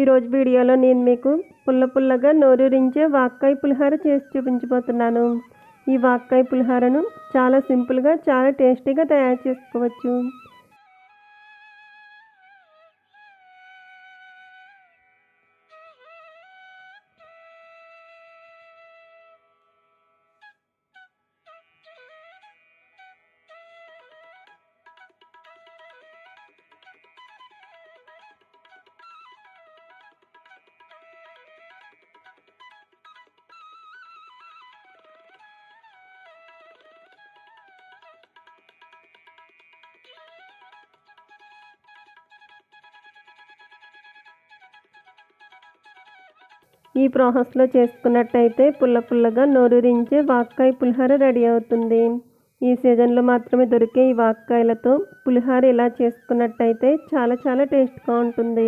ఈరోజు వీడియోలో నేను మీకు పుల్లగా నోరూరించే వాక్కాయ పులిహోర చేసి చూపించబోతున్నాను. ఈ వాక్కాయ పులిహోరను చాలా సింపుల్గా చాలా టేస్టీగా తయారు చేసుకోవచ్చు. ఈ ప్రాసెస్లో చేసుకున్నట్టయితే పుల్లగా నోరూరించే వాక్కాయ పులిహోర రెడీ అవుతుంది. ఈ సీజన్లో మాత్రమే దొరికే ఈ వాక్కాయలతో పులిహోర ఇలా చేసుకున్నట్టయితే చాలా టేస్ట్గా ఉంటుంది.